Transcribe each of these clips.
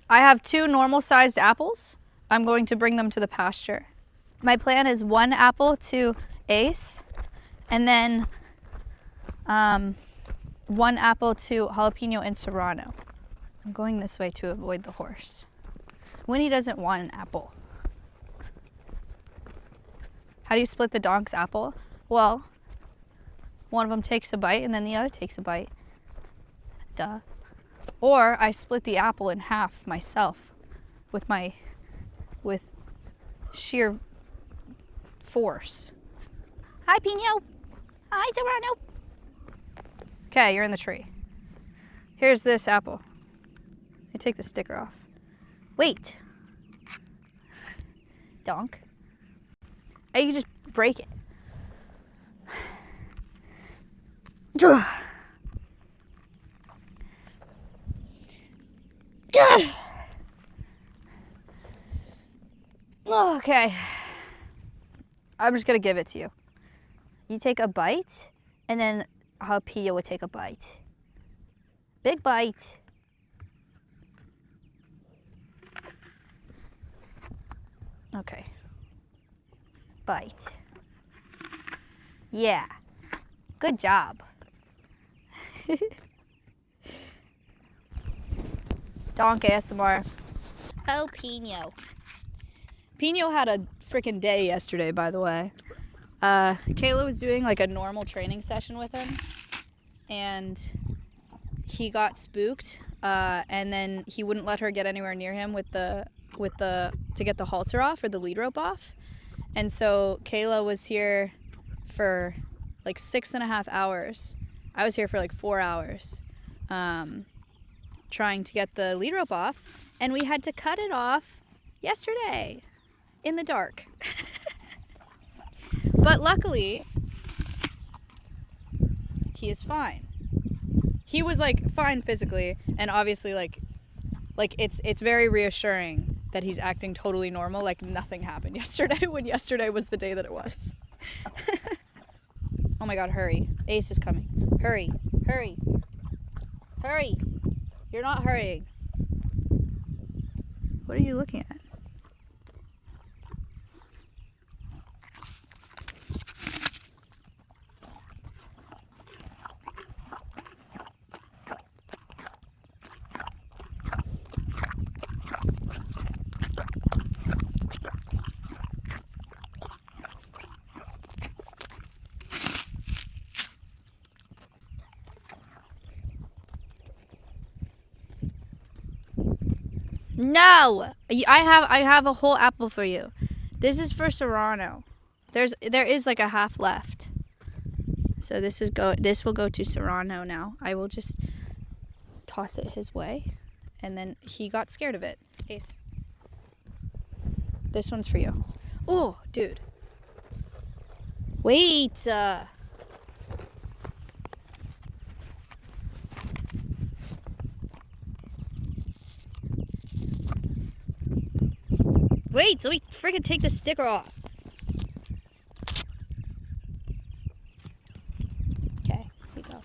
I have 2 normal-sized apples. I'm going to bring them to the pasture. My plan is 1 apple to Ace, and then 1 apple to Jalapeno and Serrano. I'm going this way to avoid the horse. Winnie doesn't want an apple. How do you split the dog's apple? Well, one of them takes a bite and then the other takes a bite. Duh. Or I split the apple in half myself with sheer force. Hi, Pino. Hi, Serrano. Okay, you're in the tree. Here's this apple. I take the sticker off. Wait. Donk. Hey, you just break it. Okay. I'm just gonna give it to you. You take a bite, and then Jalapeno would take a bite. Big bite. Okay. Bite. Yeah. Good job. Donk ASMR. Oh, Pino. Pino had a freaking day yesterday, by the way. Kayla was doing like a normal training session with him, and he got spooked, and then he wouldn't let her get anywhere near him to get the halter off or the lead rope off. And so Kayla was here for like 6.5 hours. I was here for like 4 hours, trying to get the lead rope off, and we had to cut it off yesterday in the dark. But luckily, he is fine. He was like fine physically, and obviously like it's very reassuring that he's acting totally normal, like nothing happened yesterday, when yesterday was the day that it was. Oh my god, hurry. Ace is coming. Hurry, hurry, hurry. You're not hurrying. What are you looking at? No! I have a whole apple for you. This is for Serrano. There is like a half left. So this will go to Serrano now. I will just toss it his way, and then he got scared of it. Ace. This one's for you. Oh, dude. Wait. Wait, let me freaking take the sticker off. Okay, here we go.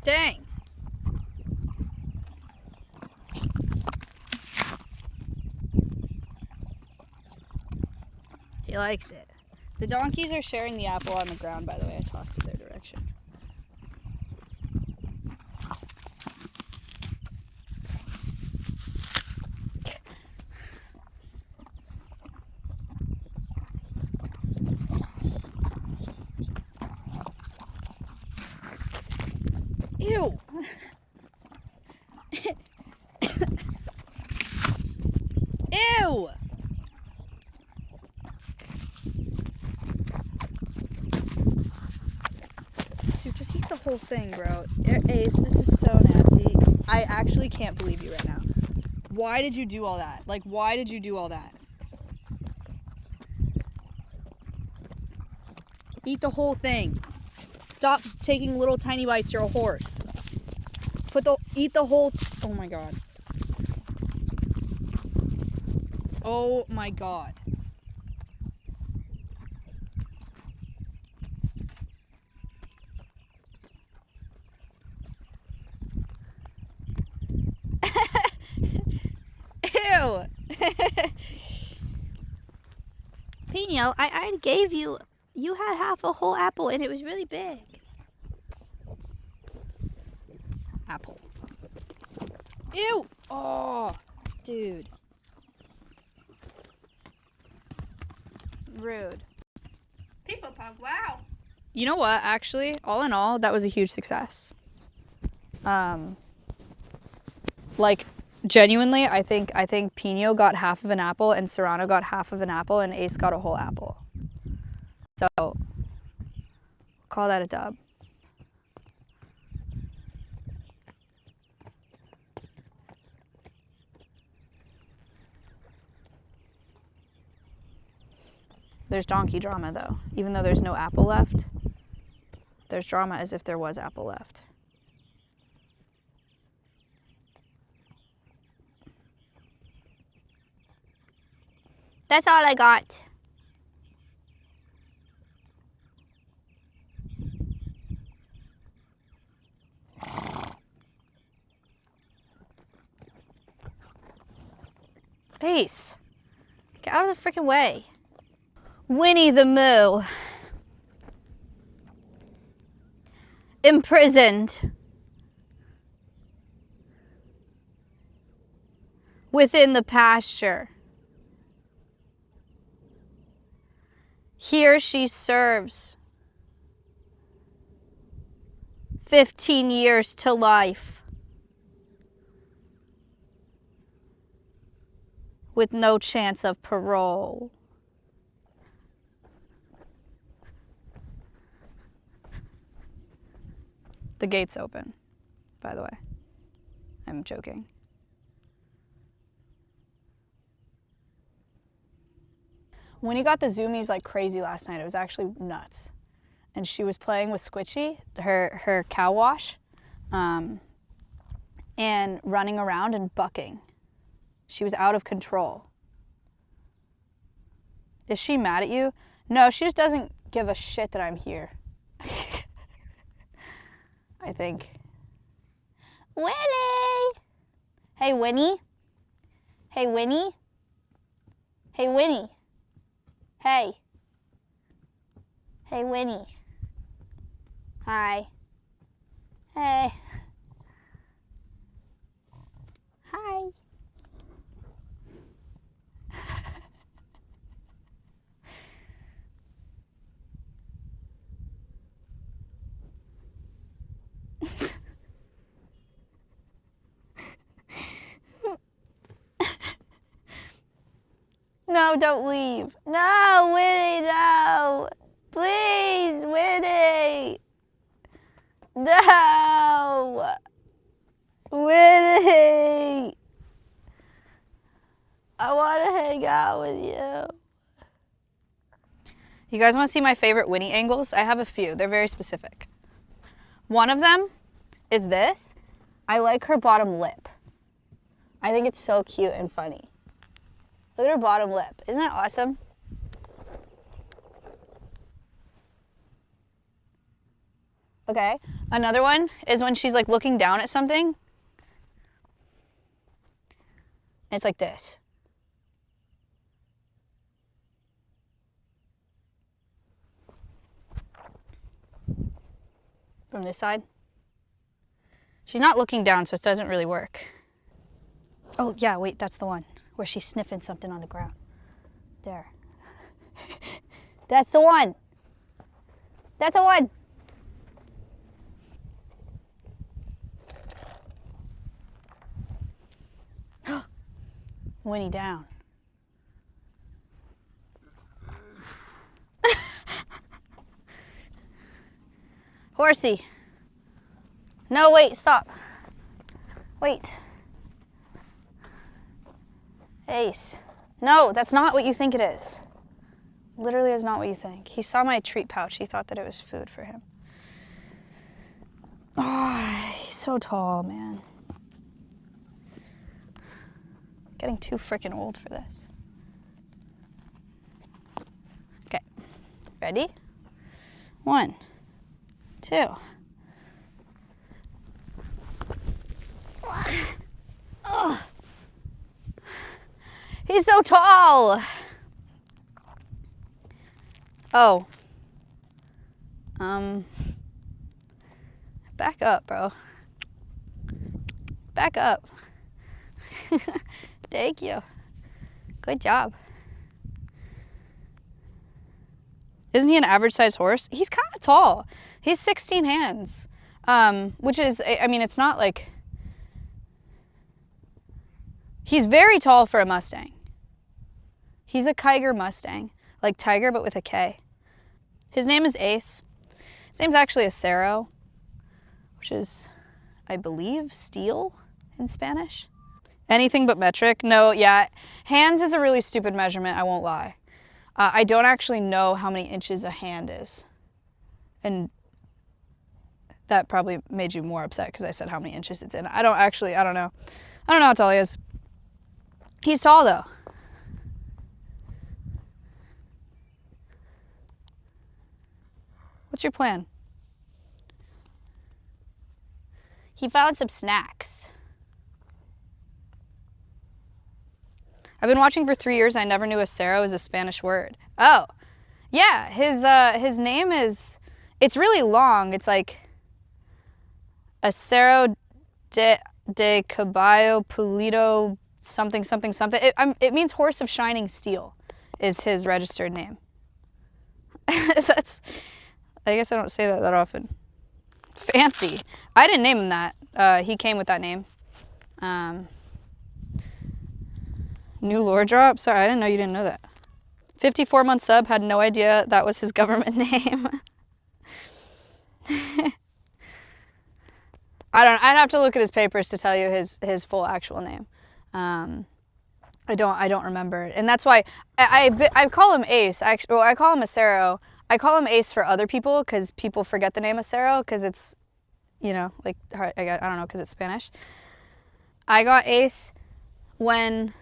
Dang. He likes it. The donkeys are sharing the apple on the ground, by the way. I tossed it their direction. Ew! Ew! Dude, just eat the whole thing, bro. Ace, this is so nasty. I actually can't believe you right now. Why did you do all that? Like, why did you do all that? Eat the whole thing. Stop taking little tiny bites. You're a horse. Eat the whole. Oh my god. Oh my god. Ew. Pino, I already gave you, you had half a whole apple and it was really big. Apple. Ew. Oh, dude. Rude. People pug, wow. You know what, actually, all in all, that was a huge success. Like, genuinely, I think Pino got half of an apple and Serrano got half of an apple and Ace got a whole apple. So, call that a dub. There's donkey drama though. Even though there's no apple left, there's drama as if there was apple left. That's all I got. Ace, get out of the freaking way. Winnie the Moo. Imprisoned within the pasture. Here she serves 15 years to life with no chance of parole. The gate's open, by the way. I'm joking. Winnie got the zoomies like crazy last night. It was actually nuts. And she was playing with Squitchy, her cow wash, and running around and bucking. She was out of control. Is she mad at you? No, she just doesn't give a shit that I'm here. I think. Winnie! Hey, Winnie? Hey, Winnie? Hey, Winnie? Hey. Hey, Winnie. Hi. Hey. Hi. No, don't leave. No, Winnie, no. Please, Winnie. No. Winnie. I want to hang out with you. You guys want to see my favorite Winnie angles? I have a few. They're very specific. One of them is this. I like her bottom lip. I think it's so cute and funny. Look at her bottom lip. Isn't that awesome? Okay. Another one is when she's like looking down at something. It's like this. From this side. She's not looking down, so it doesn't really work. Oh, yeah, wait, that's the one where she's sniffing something on the ground. There. That's the one. That's the one. Winnie down. Horsey. No, wait, stop. Wait. Ace. No, that's not what you think it is. Literally is not what you think. He saw my treat pouch. He thought that it was food for him. Oh, he's so tall, man. Getting too freaking old for this. Ready? 1, 2. Oh. He's so tall. Oh. Back up, bro. Back up. Thank you. Good job. Isn't he an average size horse? He's kind of tall. He's 16 hands. Which is, I mean, it's not like... He's very tall for a Mustang. He's a Kiger Mustang. Like tiger, but with a K. His name is Ace. His name's actually Acero, which is, I believe, steel in Spanish. Anything but metric? No, yeah. Hands is a really stupid measurement, I won't lie. I don't actually know how many inches a hand is. And that probably made you more upset because I said how many inches it's in. I don't know. I don't know how tall he is. He's tall though. What's your plan? He found some snacks. I've been watching for 3 years. I never knew Acero is a Spanish word. Oh, yeah. His name is, it's really long. It's like Acero de Caballo Pulido something something something. It means horse of shining steel is his registered name. That's, I guess I don't say that often. Fancy. I didn't name him that. He came with that name. New lore drop? Sorry, I didn't know you didn't know that. 54-month sub, had no idea that was his government name. I'd have to look at his papers to tell you his full actual name. I don't remember it. And that's why I call him Ace. I call him Acero. I call him Ace for other people because people forget the name Acero because it's, you know, like, I don't know, because it's Spanish. I got Ace when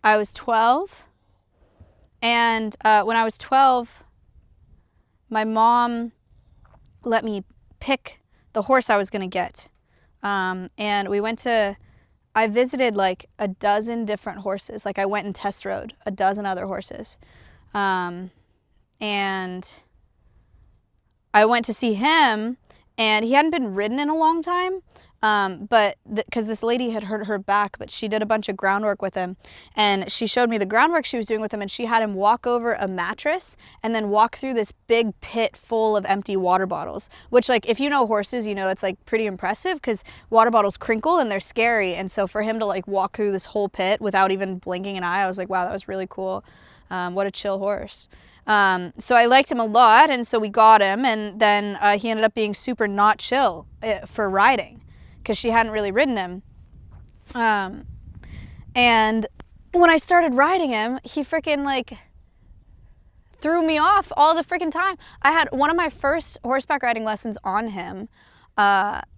I was 12. And when I was 12, my mom let me pick the horse I was going to get. And we went to, I visited like a dozen different horses. Like I went and test rode a dozen other horses. And I went to see him, and he hadn't been ridden in a long time, but because this lady had hurt her back, but she did a bunch of groundwork with him, and she showed me the groundwork she was doing with him, and she had him walk over a mattress and then walk through this big pit full of empty water bottles, which, like, if you know horses, you know it's like pretty impressive because water bottles crinkle and they're scary. And so for him to like walk through this whole pit without even blinking an eye, I was like, wow, that was really cool. What a chill horse. So I liked him a lot, and so we got him, and then he ended up being super not chill for riding because she hadn't really ridden him. And when I started riding him, he freaking like threw me off all the freaking time. I had one of my first horseback riding lessons on him.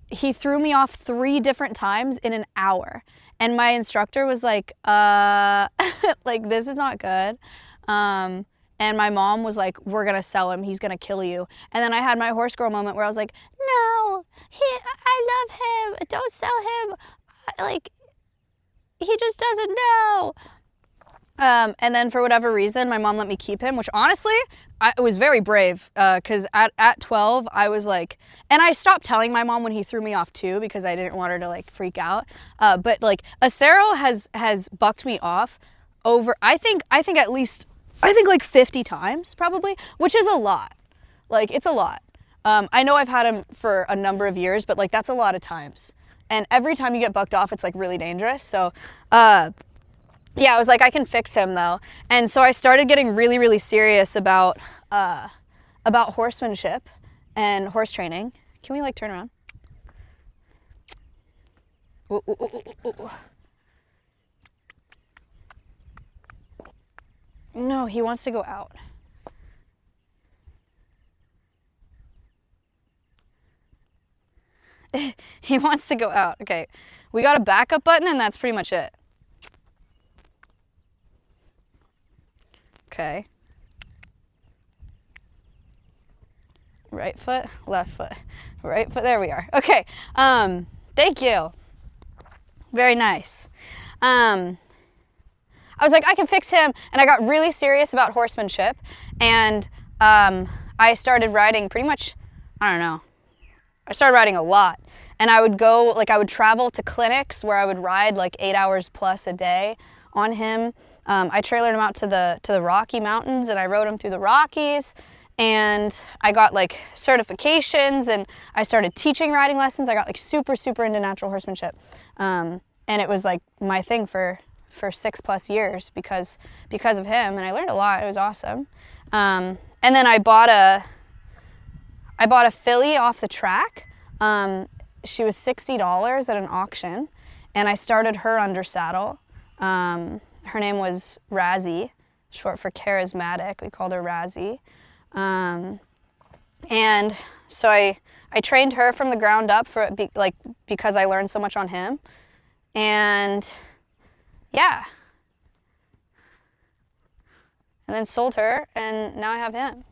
He threw me off 3 different times in an hour. And my instructor was like, like, this is not good. And my mom was like, we're going to sell him. He's going to kill you. And then I had my horse girl moment where I was like, no, I love him. Don't sell him. Like, he just doesn't know. And then for whatever reason, my mom let me keep him, which honestly, it was very brave. Because at 12, I was like, and I stopped telling my mom when he threw me off too, because I didn't want her to like freak out. But like Acero has bucked me off over, I think like 50 times probably, which is a lot. Like, it's a lot. I know I've had him for a number of years, but like that's a lot of times. And every time you get bucked off, it's like really dangerous. So, yeah, I was like, I can fix him though. And so I started getting really, really serious about horsemanship and horse training. Can we like turn around? Ooh, ooh, ooh, ooh, ooh. No, he wants to go out. He wants to go out. Okay, we got a backup button and that's pretty much it. Okay. Right foot, left foot, right foot. There we are. Okay. Thank you. Very nice. I was like, I can fix him. And I got really serious about horsemanship. And I started riding pretty much, I don't know. I started riding a lot. And I would go, like I would travel to clinics where I would ride like 8 hours plus a day on him. I trailered him out to the Rocky Mountains and I rode him through the Rockies. And I got like certifications and I started teaching riding lessons. I got like super, super into natural horsemanship. And it was like my thing for 6+ years because of him. And I learned a lot. It was awesome. And then I bought a filly off the track. She was $60 at an auction, and I started her under saddle. Her name was Razzie, short for charismatic. We called her Razzie. And so I trained her from the ground up because I learned so much on him. And yeah. And then sold her, and now I have him.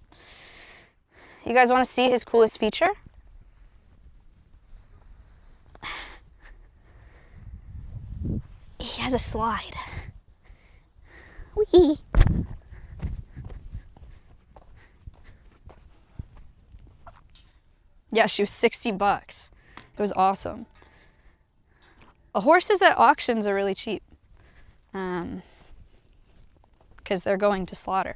You guys want to see his coolest feature? He has a slide. Whee! Yeah, she was $60. It was awesome. Horses at auctions are really cheap. Because they're going to slaughter.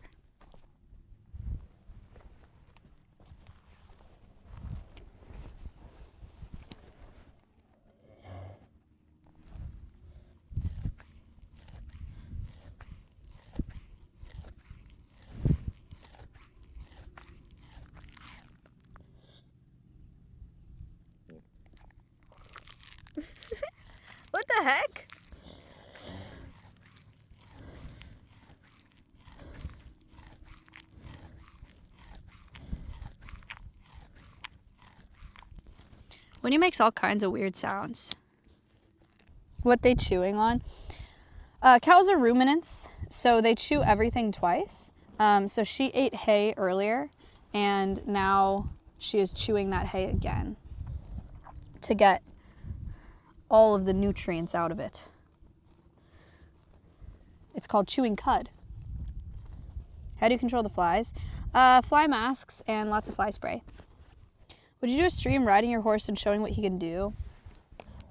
What the heck? Winnie makes all kinds of weird sounds. What they chewing on? Cows are ruminants, so they chew everything twice. So she ate hay earlier, and now she is chewing that hay again to get all of the nutrients out of it. It's called chewing cud. How do you control the flies? Fly masks and lots of fly spray. Would you do a stream riding your horse and showing what he can do?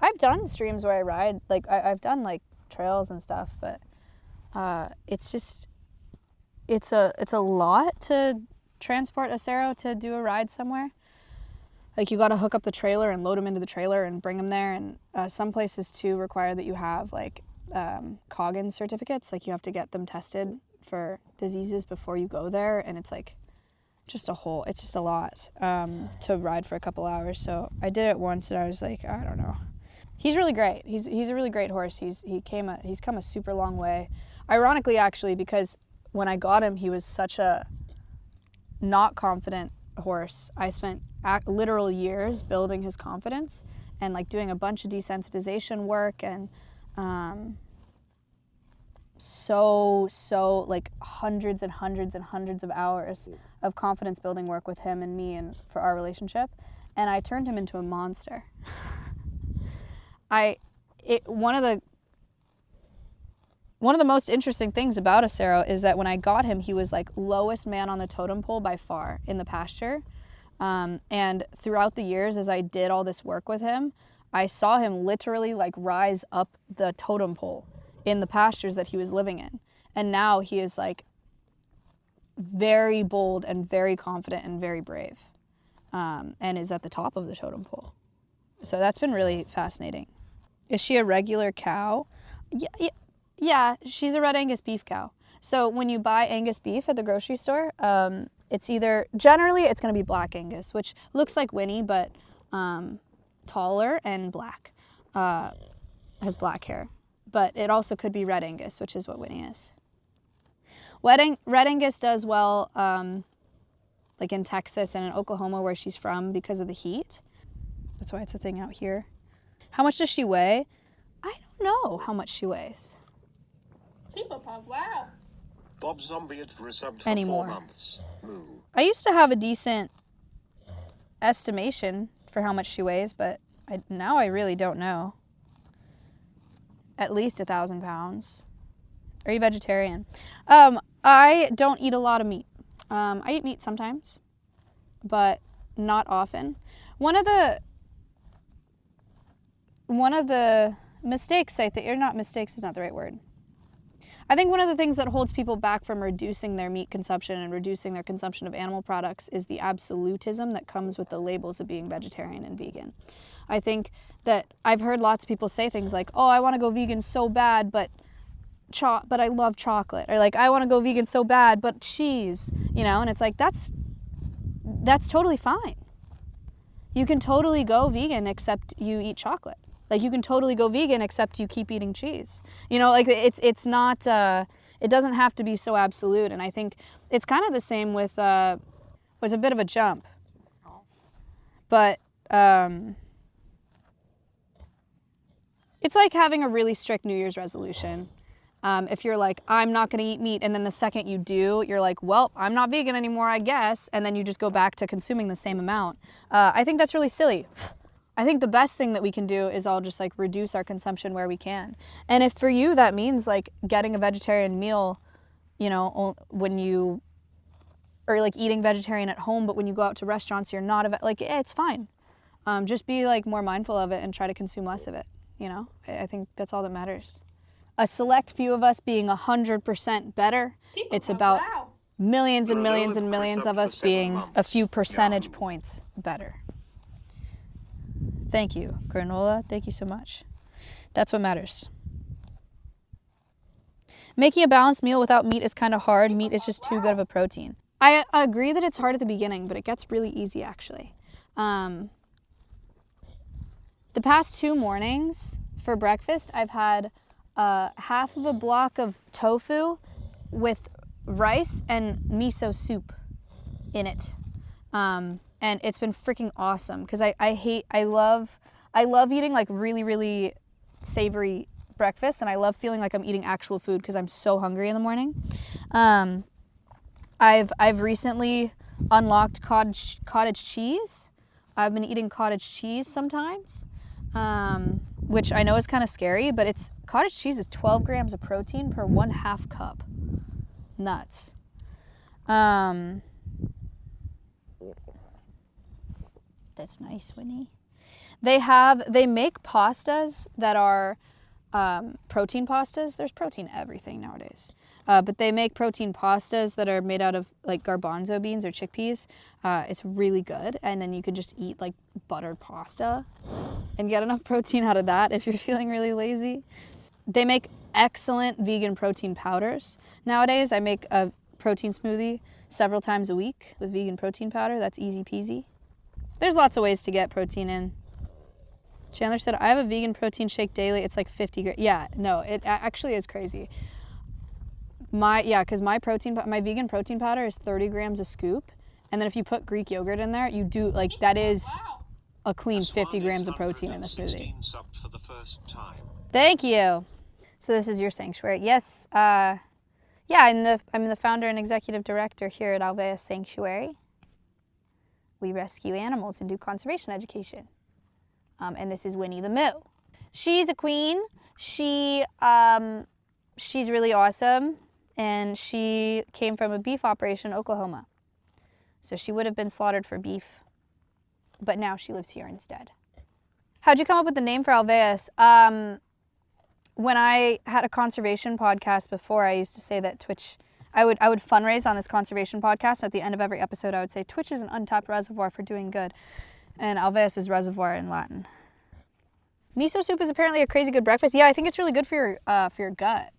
I've done streams where I ride, like I've done like trails and stuff, but it's a lot to transport Acero to do a ride somewhere. Like you got to hook up the trailer and load him into the trailer and bring him there. And some places too require that you have like Coggin certificates. Like you have to get them tested for diseases before you go there. And it's like it's just a lot to ride for a couple hours. So I did it once and I was like, I don't know. He's really great. He's a really great horse. He's come a super long way. Ironically, actually, because when I got him, he was such a not confident horse. I spent literal years building his confidence and like doing a bunch of desensitization work and so like hundreds and hundreds and hundreds of hours of confidence building work with him and me and for our relationship, and I turned him into a monster. One of the most interesting things about Acero is that when I got him, he was like lowest man on the totem pole by far in the pasture. And throughout the years, as I did all this work with him, I saw him literally like rise up the totem pole in the pastures that he was living in. And now he is like very bold and very confident and very brave, and is at the top of the totem pole. So that's been really fascinating. Is she a regular cow? Yeah, she's a red Angus beef cow. So when you buy Angus beef at the grocery store, generally it's going to be black Angus, which looks like Winnie, but taller and black, has black hair. But it also could be red Angus, which is what Winnie is. Red Angus does well like in Texas and in Oklahoma where she's from because of the heat. That's why it's a thing out here. How much does she weigh? I don't know how much she weighs. People pug, wow. Bob Zombie had resubbed for Anymore. 4 months. Moo. I used to have a decent estimation for how much she weighs, but now I really don't know. At least 1,000 pounds. Are you vegetarian? I don't eat a lot of meat. I eat meat sometimes, but not often. One of the mistakes, or not mistakes is not the right word. I think one of the things that holds people back from reducing their meat consumption and reducing their consumption of animal products is the absolutism that comes with the labels of being vegetarian and vegan. I think that I've heard lots of people say things like, oh, I want to go vegan so bad, but I love chocolate. Or like, I want to go vegan so bad, but cheese, and it's like, that's totally fine. You can totally go vegan except you eat chocolate. Like, you can totally go vegan except you keep eating cheese. Like, it's not, it doesn't have to be so absolute. And I think it's kind of the same with, was a bit of a jump. But it's like having a really strict New Year's resolution. If you're like, I'm not going to eat meat, and then the second you do, you're like, well, I'm not vegan anymore, I guess, and then you just go back to consuming the same amount. I think that's really silly. I think the best thing that we can do is all just like reduce our consumption where we can. And if for you that means like getting a vegetarian meal, when you, or like eating vegetarian at home, but when you go out to restaurants, you're not, it's fine. Just be like more mindful of it and try to consume less of it. I think that's all that matters. A select few of us being 100% better. It's about millions and millions and millions of us being a few percentage points better. Thank you, granola. Thank you so much. That's what matters. Making a balanced meal without meat is kind of hard. Meat is just too good of a protein. I agree that it's hard at the beginning, but it gets really easy actually. The past 2 mornings for breakfast, I've had half of a block of tofu with rice and miso soup in it. And it's been freaking awesome because I love eating like really, really savory breakfast, and I love feeling like I'm eating actual food because I'm so hungry in the morning. I've recently unlocked cottage cheese. I've been eating cottage cheese sometimes, which I know is kind of scary, but cottage cheese is 12 grams of protein per 1/2 cup. Nuts. That's nice, Winnie. They make pastas that are protein pastas. There's protein everything nowadays. But they make protein pastas that are made out of like garbanzo beans or chickpeas. It's really good. And then you can just eat like buttered pasta and get enough protein out of that if you're feeling really lazy. They make excellent vegan protein powders. Nowadays, I make a protein smoothie several times a week with vegan protein powder. That's easy peasy. There's lots of ways to get protein in. Chandler said, I have a vegan protein shake daily. It's like 50 grams. Yeah, no, it actually is crazy. Because my vegan protein powder is 30 grams a scoop. And then if you put Greek yogurt in there, you do, like, that is a clean 50 grams of protein in a smoothie. For the first time. Thank you. So this is your sanctuary. Yes, I'm the founder and executive director here at Alveus Sanctuary. We rescue animals and do conservation education. And this is Winnie the Moo. She's a queen. She's really awesome. And she came from a beef operation in Oklahoma. So she would have been slaughtered for beef. But now she lives here instead. How'd you come up with the name for Alveus? When I had a conservation podcast before, I used to say that Twitch... I would fundraise on this conservation podcast. At the end of every episode, I would say, Twitch is an untapped reservoir for doing good. And Alveus is reservoir in Latin. Miso soup is apparently a crazy good breakfast. Yeah, I think it's really good for your gut.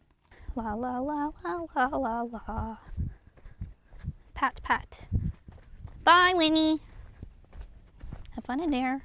La la la la la la la. Pat pat. Bye, Winnie. Have fun in there.